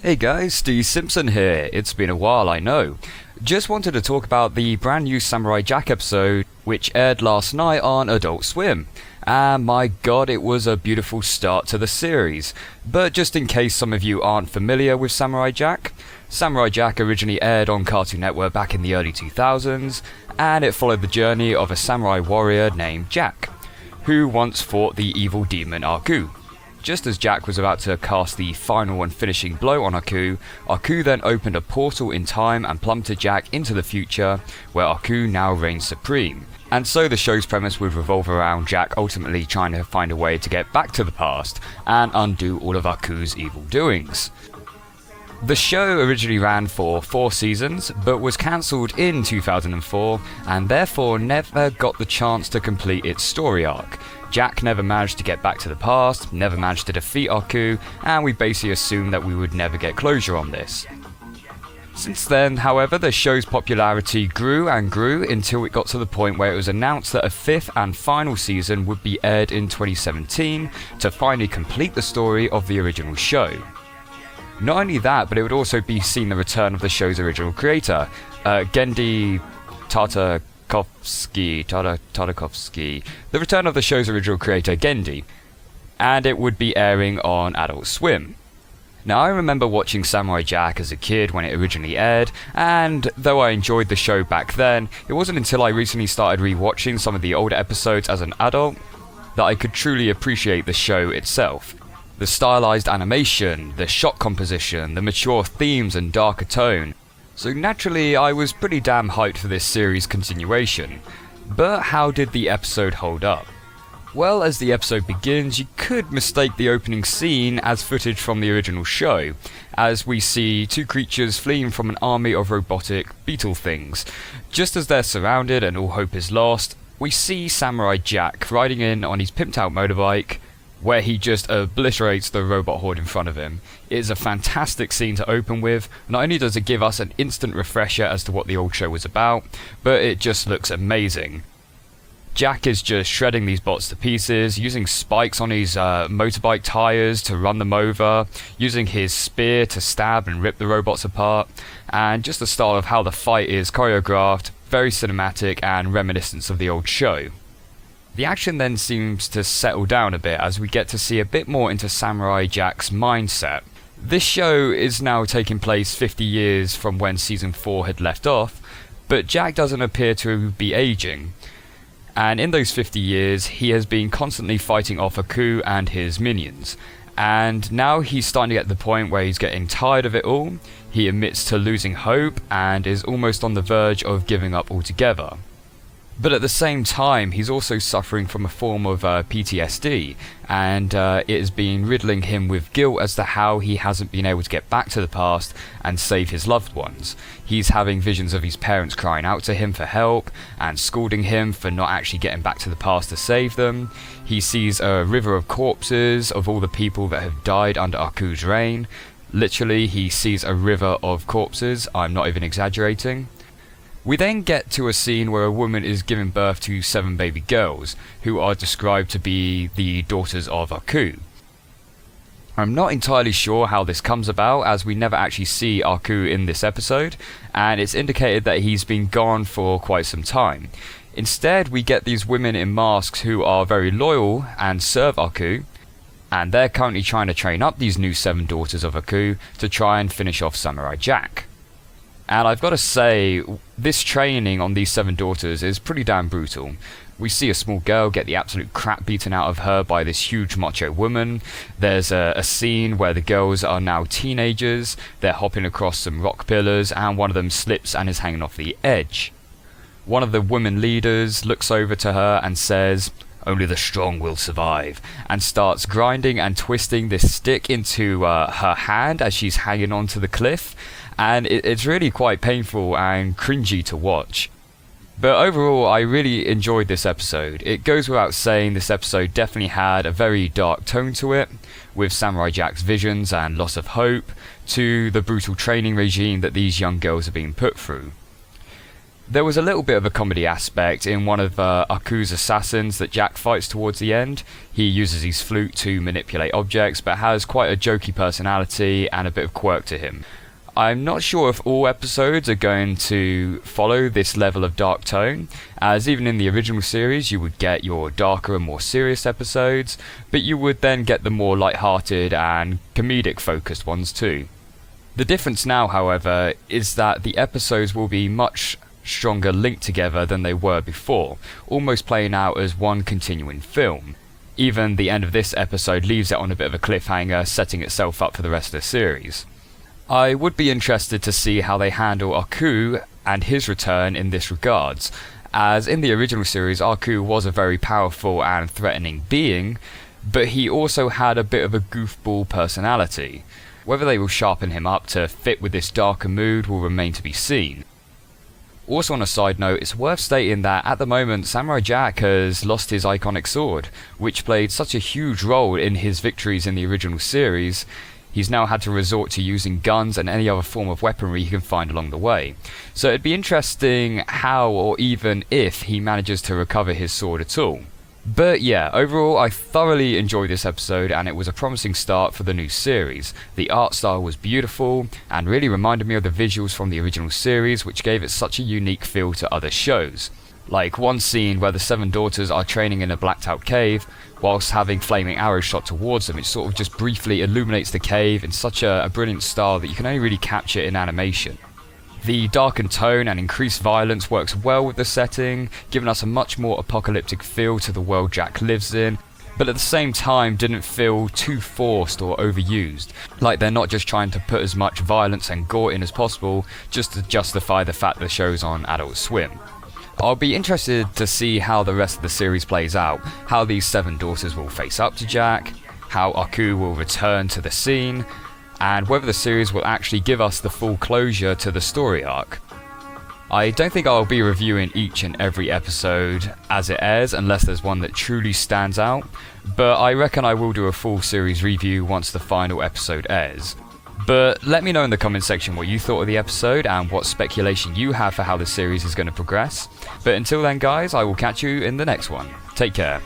Hey guys, Steve Simpson here. It's been a while, I know. Just wanted to talk about the brand new Samurai Jack episode, which aired last night on Adult Swim. And my god, it was a beautiful start to the series. But just in case some of you aren't familiar with Samurai Jack originally aired on Cartoon Network back in the early 2000s, and it followed the journey of a samurai warrior named Jack, who once fought the evil demon Aku. Just as Jack was about to cast the final and finishing blow on Aku then opened a portal in time and plummeted Jack into the future, where Aku now reigns supreme. And so the show's premise would revolve around Jack ultimately trying to find a way to get back to the past and undo all of Aku's evil doings. The show originally ran for 4 seasons, but was cancelled in 2004 and therefore never got the chance to complete its story arc. Jack never managed to get back to the past, never managed to defeat Aku, and we basically assumed that we would never get closure on this. Since then, however, the show's popularity grew and grew until it got to the point where it was announced that a 5th and final season would be aired in 2017 to finally complete the story of the original show. Not only that, but it would also be seen the return of the show's original creator, Genndy Tartakovsky, the return of the show's original creator, Genndy, and it would be airing on Adult Swim. Now, I remember watching Samurai Jack as a kid when it originally aired, and though I enjoyed the show back then, it wasn't until I recently started rewatching some of the older episodes as an adult that I could truly appreciate the show itself. The stylized animation, the shot composition, the mature themes and darker tone. So naturally, I was pretty damn hyped for this series' continuation. But how did the episode hold up? Well, as the episode begins, you could mistake the opening scene as footage from the original show, as we see 2 creatures fleeing from an army of robotic beetle things. Just as they're surrounded and all hope is lost, we see Samurai Jack riding in on his pimped out motorbike, where he just obliterates the robot horde in front of him. It is a fantastic scene to open with. Not only does it give us an instant refresher as to what the old show was about, but it just looks amazing. Jack is just shredding these bots to pieces, using spikes on his motorbike tires to run them over, using his spear to stab and rip the robots apart, and just the style of how the fight is choreographed, very cinematic and reminiscent of the old show. The action then seems to settle down a bit as we get to see a bit more into Samurai Jack's mindset. This show is now taking place 50 years from when season 4 had left off, but Jack doesn't appear to be aging. And in those 50 years, he has been constantly fighting off Aku and his minions. And now he's starting to get to the point where he's getting tired of it all, he admits to losing hope and is almost on the verge of giving up altogether. But at the same time, he's also suffering from a form of PTSD, and it has been riddling him with guilt as to how he hasn't been able to get back to the past and save his loved ones. He's having visions of his parents crying out to him for help and scolding him for not actually getting back to the past to save them. He sees a river of corpses of all the people that have died under Aku's reign. Literally, he sees a river of corpses, I'm not even exaggerating. We then get to a scene where a woman is giving birth to 7 baby girls, who are described to be the daughters of Aku. I'm not entirely sure how this comes about, as we never actually see Aku in this episode, and it's indicated that he's been gone for quite some time. Instead, we get these women in masks who are very loyal and serve Aku, and they're currently trying to train up these new 7 daughters of Aku to try and finish off Samurai Jack. And I've got to say, this training on these 7 daughters is pretty damn brutal. We see a small girl get the absolute crap beaten out of her by this huge macho woman. There's a scene where the girls are now teenagers, they're hopping across some rock pillars, and one of them slips and is hanging off the edge. One of the women leaders looks over to her and says, "Only the strong will survive," and starts grinding and twisting this stick into her hand as she's hanging onto the cliff. And it's really quite painful and cringy to watch. But overall, I really enjoyed this episode. It goes without saying this episode definitely had a very dark tone to it, with Samurai Jack's visions and loss of hope, to the brutal training regime that these young girls are being put through. There was a little bit of a comedy aspect in one of Aku's assassins that Jack fights towards the end. He uses his flute to manipulate objects, but has quite a jokey personality and a bit of quirk to him. I'm not sure if all episodes are going to follow this level of dark tone, as even in the original series you would get your darker and more serious episodes, but you would then get the more light-hearted and comedic focused ones too. The difference now, however, is that the episodes will be much stronger linked together than they were before, almost playing out as one continuing film. Even the end of this episode leaves it on a bit of a cliffhanger, setting itself up for the rest of the series. I would be interested to see how they handle Aku and his return in this regards, as in the original series Aku was a very powerful and threatening being, but he also had a bit of a goofball personality. Whether they will sharpen him up to fit with this darker mood will remain to be seen. Also on a side note, it's worth stating that at the moment Samurai Jack has lost his iconic sword, which played such a huge role in his victories in the original series. He's now had to resort to using guns and any other form of weaponry he can find along the way. So it'd be interesting how or even if he manages to recover his sword at all. But yeah, overall I thoroughly enjoyed this episode and it was a promising start for the new series. The art style was beautiful and really reminded me of the visuals from the original series, which gave it such a unique feel to other shows. Like one scene where the 7 daughters are training in a blacked out cave, whilst having flaming arrows shot towards them. It sort of just briefly illuminates the cave in such a brilliant style that you can only really capture in animation. The darkened tone and increased violence works well with the setting, giving us a much more apocalyptic feel to the world Jack lives in, but at the same time didn't feel too forced or overused, like they're not just trying to put as much violence and gore in as possible just to justify the fact the show's on Adult Swim. I'll be interested to see how the rest of the series plays out, how these 7 daughters will face up to Jack, how Aku will return to the scene, and whether the series will actually give us the full closure to the story arc. I don't think I'll be reviewing each and every episode as it airs unless there's one that truly stands out, but I reckon I will do a full series review once the final episode airs. But let me know in the comment section what you thought of the episode and what speculation you have for how the series is going to progress. But until then guys, I will catch you in the next one. Take care.